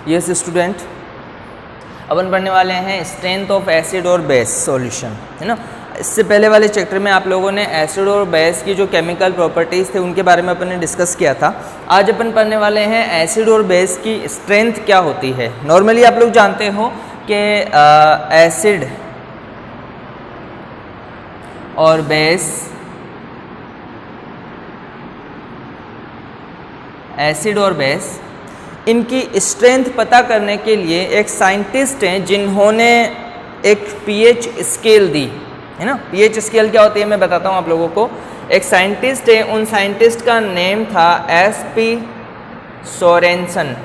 Yes student, अपन पढ़ने वाले हैं स्ट्रेंथ ऑफ एसिड और बेस सॉल्यूशन, है ना। इससे पहले वाले चैप्टर में आप लोगों ने एसिड और बेस की जो केमिकल प्रॉपर्टीज़ थे उनके बारे में अपन ने डिस्कस किया था। आज अपन पढ़ने वाले हैं एसिड और बेस की स्ट्रेंथ क्या होती है। नॉर्मली आप लोग जानते हो कि एसिड और बेस, एसिड और बेस इनकी स्ट्रेंथ पता करने के लिए एक साइंटिस्ट हैं जिन्होंने एक पीएच स्केल दी, है ना। पीएच स्केल क्या होती है मैं बताता हूँ आप लोगों को। एक साइंटिस्ट है, उन साइंटिस्ट का नेम था एसपी सोरेनसन,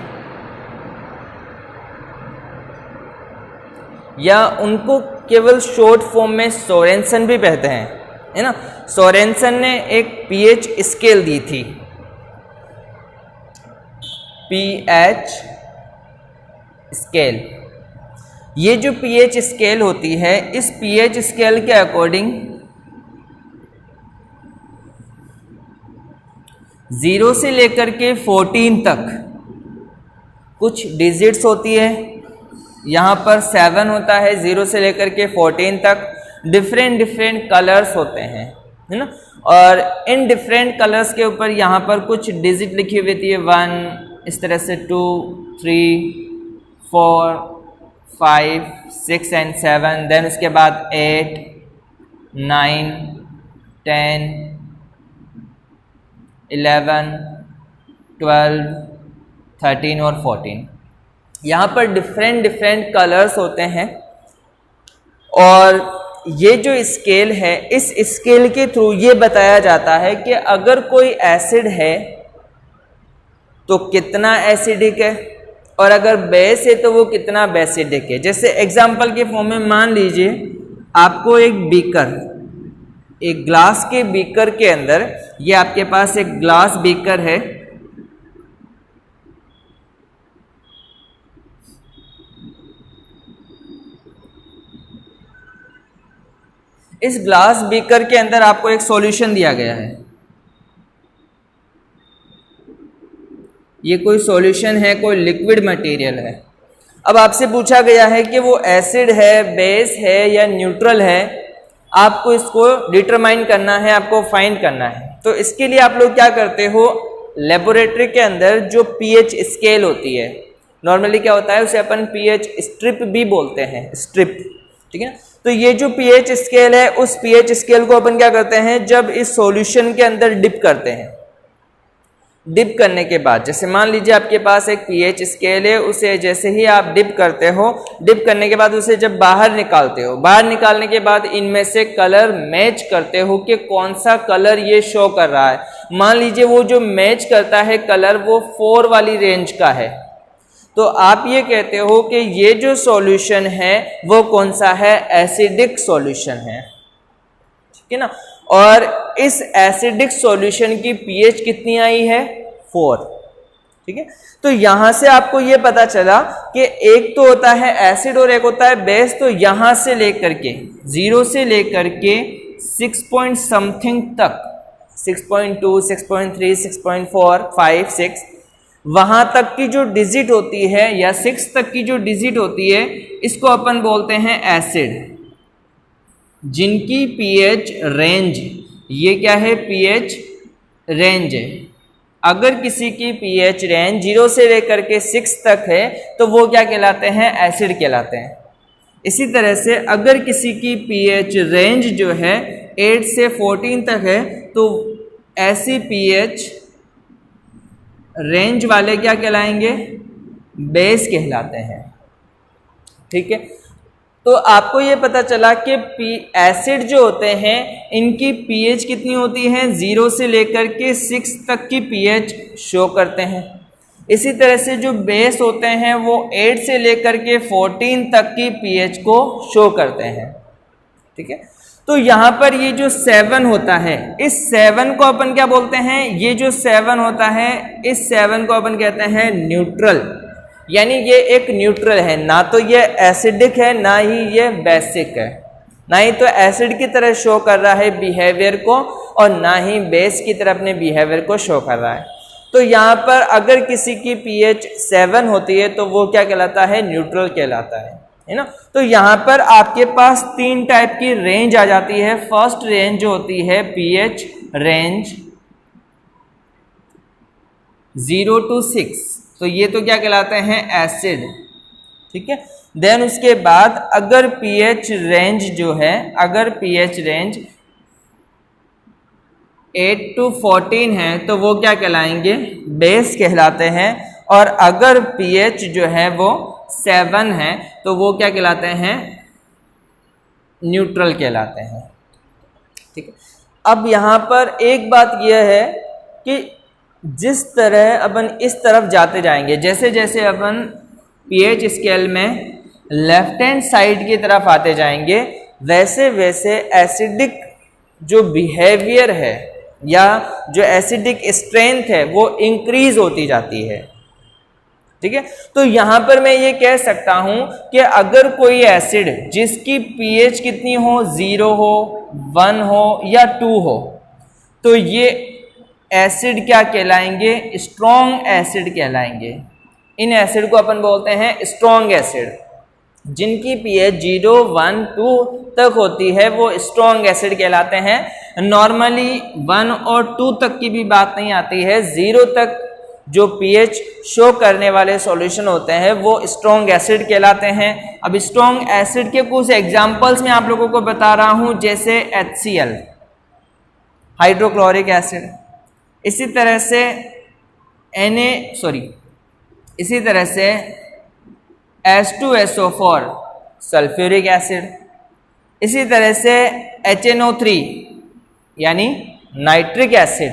या उनको केवल शॉर्ट फॉर्म में सोरेनसन भी कहते हैं, है ना। सोरेनसन ने एक पीएच स्केल दी थी, पीएच स्केल। ये जो पीएच स्केल होती है, इस पीएच स्केल के अकॉर्डिंग 0 से लेकर के 14 तक कुछ डिजिट्स होती है। यहाँ पर 7 होता है, 0 से लेकर के 14 तक डिफरेंट कलर्स होते हैं, है ना। और इन डिफरेंट कलर्स के ऊपर यहाँ पर कुछ डिजिट लिखी हुई होती है, 1, इस तरह से 2, 3, 4, 5, 6 एंड 7, देन उसके बाद 8, 9, 10, 11, 12, 13 और 14। यहाँ पर डिफरेंट कलर्स होते हैं। और ये जो स्केल है, इस स्केल के थ्रू ये बताया जाता है कि अगर कोई एसिड है तो कितना एसिडिक है, और अगर बेस है तो वो कितना बेसिडिक है। जैसे एग्जाम्पल के फॉर्म में मान लीजिए आपको एक बीकर, एक ग्लास के बीकर के अंदर, ये आपके पास एक ग्लास बीकर है, इस ग्लास बीकर के अंदर आपको एक सॉल्यूशन दिया गया है। ये कोई सॉल्यूशन है, कोई लिक्विड मटेरियल है। अब आपसे पूछा गया है कि वो एसिड है, बेस है या न्यूट्रल है। आपको इसको डिटरमाइन करना है, आपको फाइंड करना है। तो इसके लिए आप लोग क्या करते हो, लेबोरेटरी के अंदर जो पीएच स्केल होती है, नॉर्मली क्या होता है उसे अपन पीएच स्ट्रिप भी बोलते हैं, स्ट्रिप, ठीक है। तो ये जो पीएच स्केल है, उस पीएच स्केल को अपन क्या करते हैं, जब इस सॉल्यूशन के अंदर डिप करते हैं, डिप करने के बाद, जैसे मान लीजिए आपके पास एक पीएच स्केल है, उसे जैसे ही आप डिप करते हो, डिप करने के बाद उसे जब बाहर निकालते हो, बाहर निकालने के बाद इनमें से कलर मैच करते हो कि कौन सा कलर ये शो कर रहा है। मान लीजिए वो जो मैच करता है कलर वो 4 वाली रेंज का है, तो आप ये कहते हो कि ये जो सॉल्यूशन है वो कौन सा है, एसिडिक सॉल्यूशन है, ठीक है ना। और इस एसिडिक सॉल्यूशन की पीएच कितनी आई है, 4, ठीक है। तो यहां से आपको ये पता चला कि एक तो होता है एसिड और एक होता है बेस। तो यहां से लेकर के 0 से लेकर के 6 पॉइंट समथिंग तक, 6.2, 6.3, 6.4, 5, 6, वहां तक की जो डिजिट होती है या 6 तक की जो डिजिट होती है, इसको अपन बोलते हैं एसिड, जिनकी पीएच रेंज, ये क्या है, पीएच रेंज है। अगर किसी की पीएच रेंज 0 से लेकर के 6 तक है तो वो क्या कहलाते हैं, एसिड कहलाते हैं। इसी तरह से अगर किसी की पीएच रेंज जो है 8 से 14 तक है तो ऐसी पीएच रेंज वाले क्या कहलाएंगे, बेस कहलाते हैं, ठीक है। तो आपको ये पता चला कि एसिड जो होते हैं इनकी पीएच कितनी होती है, 0 से लेकर के 6 तक की पीएच शो करते हैं। इसी तरह से जो बेस होते हैं वो 8 से लेकर के 14 तक की पीएच को शो करते हैं, ठीक है। तो यहाँ पर ये जो 7 होता है, इस 7 को अपन क्या बोलते हैं, ये जो 7 होता है, इस 7 को अपन कहते हैं न्यूट्रल। यानी ये एक न्यूट्रल है, ना तो ये एसिडिक है ना ही ये बेसिक है, ना ही तो एसिड की तरह शो कर रहा है बिहेवियर को और ना ही बेस की तरह अपने बिहेवियर को शो कर रहा है। तो यहाँ पर अगर किसी की pH 7 होती है तो वो क्या कहलाता है, न्यूट्रल कहलाता है ना। तो यहाँ पर आपके पास 3 टाइप की रेंज आ जाती है। फर्स्ट रेंज जो होती है pH रेंज 0 to 6, तो ये तो क्या कहलाते हैं, एसिड, ठीक है। देन उसके बाद अगर pH रेंज जो है, अगर pH रेंज 8 to 14 है तो वो क्या कहलाएंगे, बेस कहलाते हैं। और अगर pH जो है वो 7 है तो वो क्या कहलाते हैं, न्यूट्रल कहलाते हैं, ठीक है। अब यहाँ पर एक बात यह है कि जिस तरह अपन इस तरफ जाते जाएंगे, जैसे जैसे अपन pH स्केल में लेफ्ट हैंड साइड की तरफ आते जाएंगे, वैसे वैसे एसिडिक जो बिहेवियर है या जो एसिडिक स्ट्रेंथ है वो इंक्रीज होती जाती है, ठीक है। तो यहाँ पर मैं ये कह सकता हूँ कि अगर कोई एसिड जिसकी pH कितनी हो, 0 हो, 1 हो या 2 हो, तो ये एसिड क्या कहलाएंगे, स्ट्रॉन्ग एसिड कहलाएंगे। इन एसिड को अपन बोलते हैं स्ट्रॉन्ग एसिड। जिनकी pH 0, 1, 2 तक होती है वो स्ट्रॉन्ग एसिड कहलाते हैं। नॉर्मली 1 और 2 तक की भी बात नहीं आती है, 0 तक जो pH शो करने वाले सॉल्यूशन होते हैं वो स्ट्रॉन्ग एसिड कहलाते हैं। अब स्ट्रॉन्ग एसिड के कुछ एग्जांपल्स मैं आप लोगों को बता रहा हूं, जैसे HCl हाइड्रोक्लोरिक एसिड, इसी तरह से इसी तरह से H2SO4 सल्फ्यूरिक एसिड, इसी तरह से HNO3 यानी नाइट्रिक एसिड।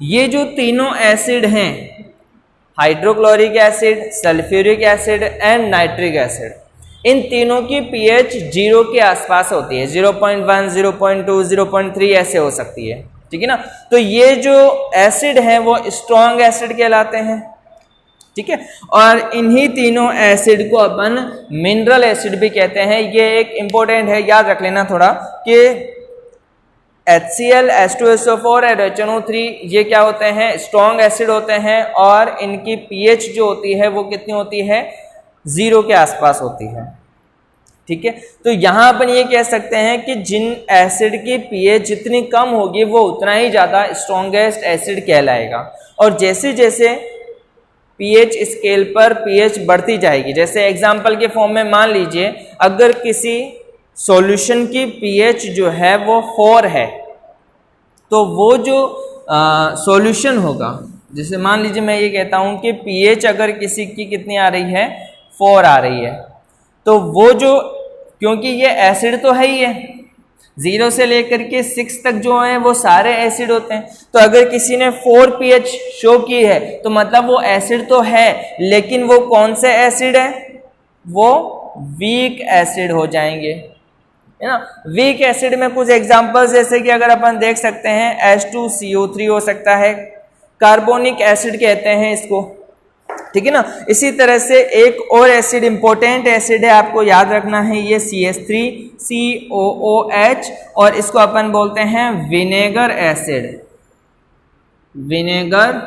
ये जो तीनों एसिड हैं, hydrochloric acid, sulphuric acid and nitric acid, इन तीनों की pH 0 के आसपास होती है, 0.1, 0.2, 0.3 ऐसे हो सकती है, ठीक है ना। तो ये जो एसिड हैं वो स्ट्रॉन्ग एसिड कहलाते हैं, ठीक है। और इन्हीं तीनों एसिड को अपन मिनरल एसिड भी कहते हैं। ये एक इंपॉर्टेंट है, याद रख लेना थोड़ा कि HCl, H2SO4 और HNO3 ये क्या होते हैं, स्ट्रॉन्ग एसिड होते हैं और इनकी pH जो होती है वो कितनी होती है, 0 के आसपास होती है, ठीक है। तो यहाँ अपन ये कह सकते हैं कि जिन एसिड की pH जितनी कम होगी वो उतना ही ज़्यादा स्ट्रॉन्गेस्ट एसिड कहलाएगा। और जैसे जैसे pH स्केल पर pH बढ़ती जाएगी, जैसे एग्जाम्पल के फॉर्म में मान लीजिए अगर किसी सॉल्यूशन की pH जो है वो 4 है, तो वो जो सॉल्यूशन होगा, जैसे मान लीजिए मैं ये कहता हूँ कि pH अगर किसी की कितनी आ रही है, 4 आ रही है, तो वो जो, क्योंकि ये एसिड तो है ही है, 0 से लेकर के 6 तक जो है वो सारे एसिड होते हैं। तो अगर किसी ने 4 pH शो की है तो मतलब वो एसिड तो है, लेकिन वो कौन से एसिड है, वो वीक एसिड हो जाएंगे, है ना। वीक एसिड में कुछ एग्जांपल्स जैसे कि अगर अपन देख सकते हैं H2CO3 हो सकता है, कार्बोनिक एसिड कहते हैं इसको, ठीक है ना। इसी तरह से एक और एसिड, इंपॉर्टेंट एसिड है, आपको याद रखना है, ये CH3COOH, और इसको अपन बोलते हैं विनेगर एसिड। विनेगर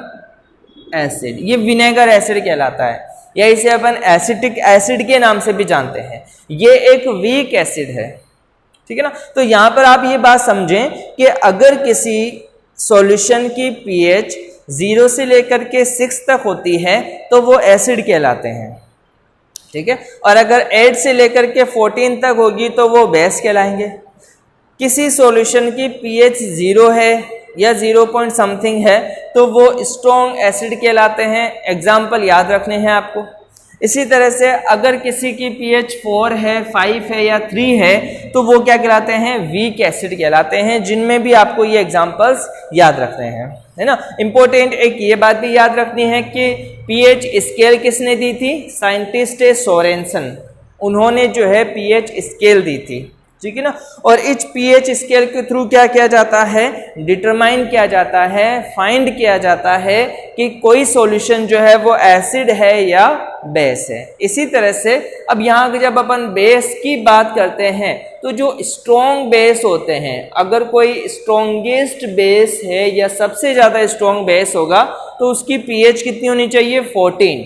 एसिड, ये विनेगर एसिड कहलाता है, या इसे अपन एसिटिक एसिड के नाम से भी जानते हैं। ये एक वीक एसिड है, ठीक है ना। तो यहाँ पर आप ये बात समझें कि अगर किसी सॉल्यूशन की pH 0 से लेकर के 6 तक होती है तो वो एसिड कहलाते हैं, ठीक है। और अगर 8 से लेकर के 14 तक होगी तो वो बेस कहलाएंगे। किसी सॉल्यूशन की pH 0 है या 0 पॉइंट समथिंग है तो वो स्ट्रॉन्ग एसिड कहलाते हैं। एग्जाम्पल याद रखने हैं आपको। इसी तरह से अगर किसी की pH 4 है, 5 है या 3 है तो वो क्या कहलाते हैं, वीक एसिड कहलाते हैं, जिनमें भी आपको ये एग्जांपल्स याद रखने हैं, है ना। इंपॉर्टेंट एक ये बात भी याद रखनी है कि pH स्केल किसने दी थी, साइंटिस्ट सोरेनसन, उन्होंने जो है pH स्केल दी थी, ठीक है ना। और इस pH स्केल के थ्रू क्या किया जाता है, डिटरमाइन किया जाता है, फाइंड किया जाता है कि कोई सॉल्यूशन जो है वो एसिड है या बेस है। इसी तरह से अब यहाँ जब अपन बेस की बात करते हैं तो जो स्ट्रॉन्ग बेस होते हैं, अगर कोई स्ट्रॉन्गेस्ट बेस है या सबसे ज़्यादा स्ट्रॉन्ग बेस होगा तो उसकी पीएच कितनी होनी चाहिए 14।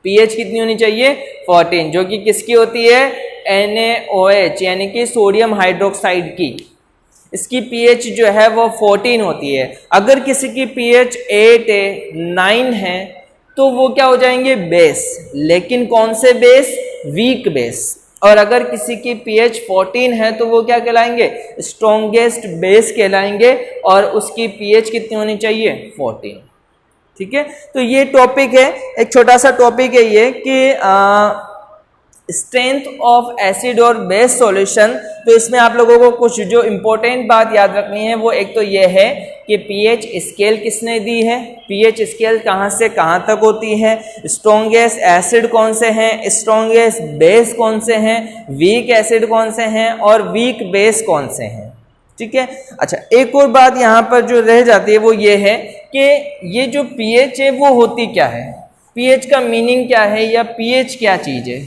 पीएच कितनी होनी चाहिए 14, जो कि किसकी होती है NaOH यानी कि सोडियम हाइड्रोक्साइड की। इसकी पीएच जो है वो 14 होती है। अगर किसी की पीएच 8 है 9 है तो वो क्या हो जाएंगे बेस, लेकिन कौन से बेस वीक बेस। और अगर किसी की पीएच 14 है तो वो क्या कहलाएंगे स्ट्रॉन्गेस्ट बेस कहलाएंगे और उसकी पीएच कितनी होनी चाहिए 14। ठीक है, तो ये टॉपिक है, एक छोटा सा टॉपिक है ये कि स्ट्रेंथ ऑफ एसिड और बेस सॉल्यूशन। तो इसमें आप लोगों को कुछ जो इंपॉर्टेंट बात याद रखनी है वो एक तो ये है कि पीएच स्केल किसने दी है, पीएच स्केल कहाँ से कहाँ तक होती है, स्ट्रॉन्गेस्ट एसिड कौन से हैं, स्ट्रॉन्गेस्ट बेस कौन से हैं, वीक एसिड कौन से हैं और वीक बेस कौन से हैं। ठीक है, अच्छा एक और बात यहाँ पर जो रह जाती है वो ये है कि ये जो पीएच है वो होती क्या है, पीएच का मीनिंग क्या है या पीएच क्या चीज़ है।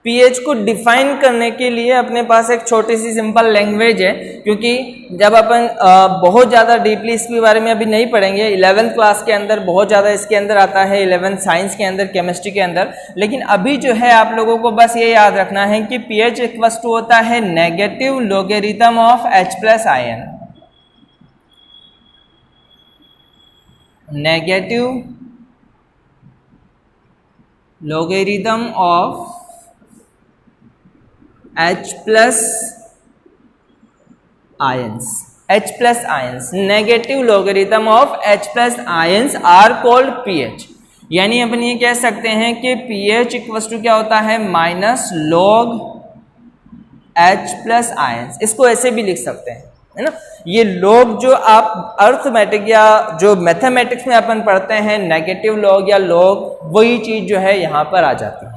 पीएच को डिफाइन करने के लिए अपने पास एक छोटी सी सिंपल लैंग्वेज है, क्योंकि जब अपन बहुत ज़्यादा डीपली इसके बारे में अभी नहीं पढ़ेंगे। 11th क्लास के अंदर बहुत ज़्यादा इसके अंदर आता है, 11th साइंस के अंदर, केमिस्ट्री के अंदर। लेकिन अभी जो है आप लोगों को बस ये याद रखना है कि पीएच इक्वल्स टू होता है negative logarithm of H+ ion, negative logarithm of H+ ions, H+ ions, negative logarithm of H+ ions are called pH. यानी अपन ये कह सकते हैं कि पीएच इक्वल्स टू क्या होता है माइनस लॉग H+ आयंस। इसको ऐसे भी लिख सकते हैं, है ना। ये लॉग जो आप अर्थमेटिक या जो मैथमेटिक्स में अपन पढ़ते हैं नेगेटिव लॉग या लॉग, वही चीज जो है यहाँ पर आ जाती है।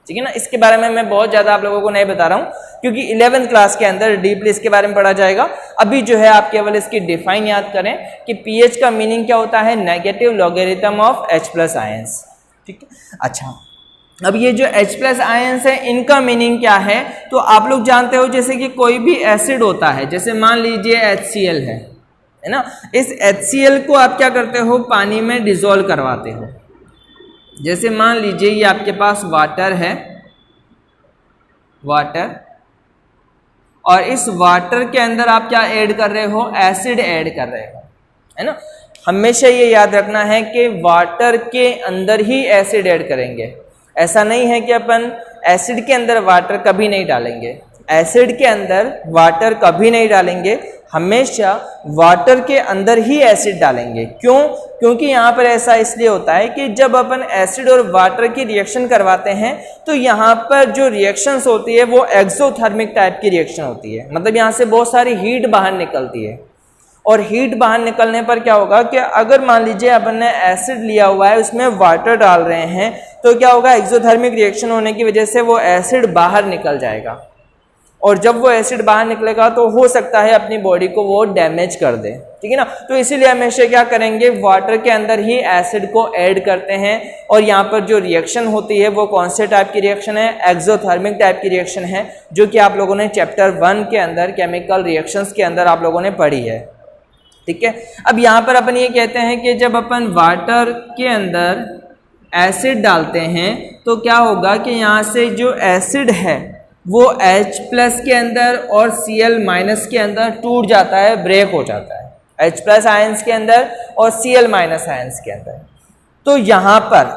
ठीक है ना, इसके बारे में मैं बहुत ज़्यादा आप लोगों को नहीं बता रहा हूँ क्योंकि 11th क्लास के अंदर डीपली इसके बारे में पढ़ा जाएगा। अभी जो है आप केवल इसकी डिफाइन याद करें कि पीएच का मीनिंग क्या होता है negative logarithm of H+ ions. ठीक है, अच्छा अब ये जो H+ आयंस है इनका मीनिंग क्या है, तो आप लोग जानते हो जैसे कि कोई भी एसिड होता है, जैसे मान लीजिए HCl है ना, इस HCl को आप क्या करते हो पानी में डिजोल्व करवाते हो। जैसे मान लीजिए ये आपके पास वाटर है, वाटर, और इस वाटर के अंदर आप क्या ऐड कर रहे हो एसिड ऐड कर रहे हो, है ना। हमेशा ये याद रखना है कि वाटर के अंदर ही एसिड ऐड करेंगे। ऐसा नहीं है कि अपन एसिड के अंदर वाटर कभी नहीं डालेंगे, एसिड के अंदर वाटर कभी नहीं डालेंगे, हमेशा वाटर के अंदर ही एसिड डालेंगे। क्यों? क्योंकि यहाँ पर ऐसा इसलिए होता है कि जब अपन एसिड और वाटर की रिएक्शन करवाते हैं तो यहाँ पर जो रिएक्शंस होती है वो एक्सोथर्मिक टाइप की रिएक्शन होती है, मतलब यहाँ से बहुत सारी हीट बाहर निकलती है। और हीट बाहर निकलने पर क्या होगा कि अगर मान लीजिए अपन ने एसिड लिया हुआ है उसमें वाटर डाल रहे हैं तो क्या होगा एक्सोथर्मिक रिएक्शन होने की वजह से वो एसिड बाहर निकल जाएगा, और जब वो एसिड बाहर निकलेगा तो हो सकता है अपनी बॉडी को वो डैमेज कर दे। ठीक है ना, तो इसीलिए हमेशा क्या करेंगे वाटर के अंदर ही एसिड को ऐड करते हैं। और यहाँ पर जो रिएक्शन होती है वो कौन से टाइप की रिएक्शन है, एक्सोथर्मिक टाइप की रिएक्शन है, जो कि आप लोगों ने चैप्टर 1 के अंदर केमिकल रिएक्शंस के अंदर आप लोगों ने पढ़ी है। ठीक है, अब यहाँ पर अपन ये कहते हैं कि जब अपन वाटर के अंदर एसिड डालते हैं तो क्या होगा कि यहाँ से जो एसिड है वो H+ के अंदर और Cl- के अंदर टूट जाता है, ब्रेक हो जाता है, H+ आयंस के अंदर और Cl- आयंस के अंदर। तो यहाँ पर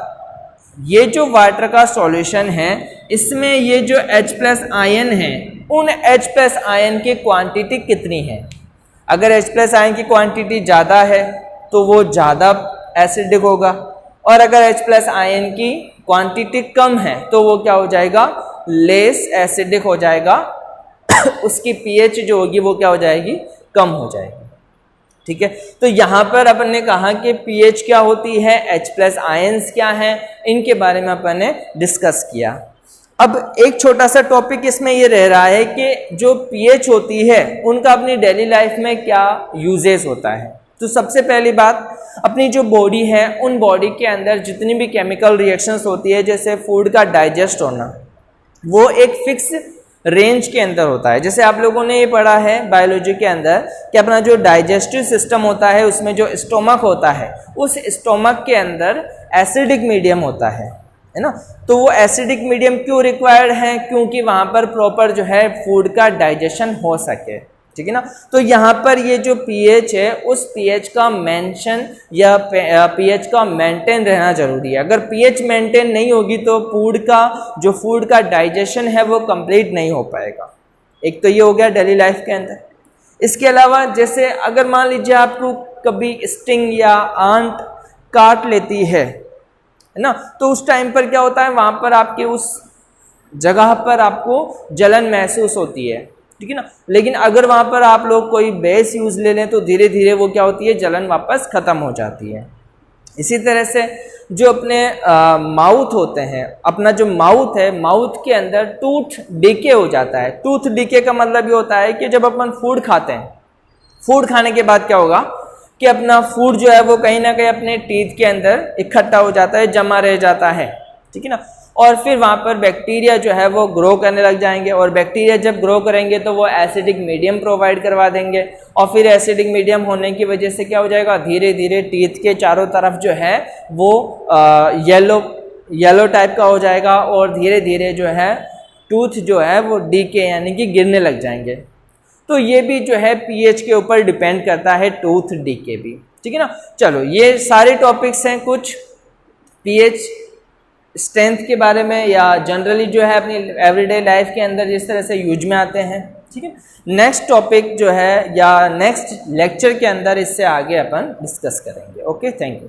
ये जो वाटर का सॉल्यूशन है इसमें ये जो H+ आयन है उन H+ आयन की क्वांटिटी कितनी है। अगर H+ आयन की क्वांटिटी ज़्यादा है तो वो ज़्यादा एसिडिक होगा, और अगर H+ आयन की क्वांटिटी कम है तो वो क्या हो जाएगा लेस एसिडिक हो जाएगा उसकी पीएच जो होगी वो क्या हो जाएगी कम हो जाएगी। ठीक है, तो यहाँ पर अपन ने कहा कि पीएच क्या होती है, H+ आयंस क्या है, इनके बारे में अपन ने डिस्कस किया। अब एक छोटा सा टॉपिक इसमें ये रह रहा है कि जो पीएच होती है उनका अपनी डेली लाइफ में क्या यूजेस होता है। तो सबसे पहली बात, अपनी जो बॉडी है उन बॉडी के अंदर जितनी भी केमिकल रिएक्शंस होती है, जैसे फूड का डाइजेस्ट होना, वो एक फिक्स रेंज के अंदर होता है। जैसे आप लोगों ने ये पढ़ा है बायोलॉजी के अंदर कि अपना जो डाइजेस्टिव सिस्टम होता है उसमें जो स्टोमक होता है, उस स्टोमक के अंदर एसिडिक मीडियम होता है ना। तो वो एसिडिक मीडियम क्यों रिक्वायर्ड है? क्योंकि वहाँ पर प्रॉपर जो है फूड का डाइजेशन हो सके, ठीक है ना। तो यहाँ पर ये जो पीएच है उस पीएच का मेंशन या पीएच का मेंटेन रहना जरूरी है। अगर पीएच मेंटेन नहीं होगी तो फूड का डाइजेशन है वो कंप्लीट नहीं हो पाएगा। एक तो ये हो गया डेली लाइफ के अंदर। इसके अलावा जैसे अगर मान लीजिए आपको कभी स्टिंग या आंत काट लेती है ना, तो उस टाइम पर क्या होता है, वहाँ पर आपके उस जगह पर आपको जलन महसूस होती है, ठीक है ना। लेकिन अगर वहाँ पर आप लोग कोई बेस यूज़ ले लें तो धीरे धीरे वो क्या होती है, जलन वापस ख़त्म हो जाती है। इसी तरह से जो अपने माउथ होते हैं, अपना जो माउथ है, माउथ के अंदर टूथ डीके हो जाता है। टूथ डीके का मतलब ये होता है कि जब अपन फूड खाते हैं, फूड खाने के बाद क्या होगा कि अपना फूड जो है वो कहीं ना कहीं अपने टीथ के अंदर इकट्ठा हो जाता है, जमा रह जाता है, ठीक है ना। और फिर वहाँ पर बैक्टीरिया जो है वो ग्रो करने लग जाएंगे, और बैक्टीरिया जब ग्रो करेंगे तो वो एसिडिक मीडियम प्रोवाइड करवा देंगे, और फिर एसिडिक मीडियम होने की वजह से क्या हो जाएगा, धीरे धीरे टीथ के चारों तरफ जो है वो येलो टाइप का हो जाएगा, और धीरे धीरे जो है टूथ जो है वो डीके यानी कि गिरने लग जाएंगे। तो ये भी जो है पीएच के ऊपर डिपेंड करता है, टूथ डीके भी, ठीक है ना। चलो ये सारे टॉपिक्स हैं कुछ पीएच स्ट्रेंथ के बारे में, या जनरली जो है अपनी एवरीडे लाइफ के अंदर जिस तरह से यूज में आते हैं, ठीक है। नेक्स्ट टॉपिक जो है या नेक्स्ट लेक्चर के अंदर इससे आगे अपन डिस्कस करेंगे। Okay, thank you.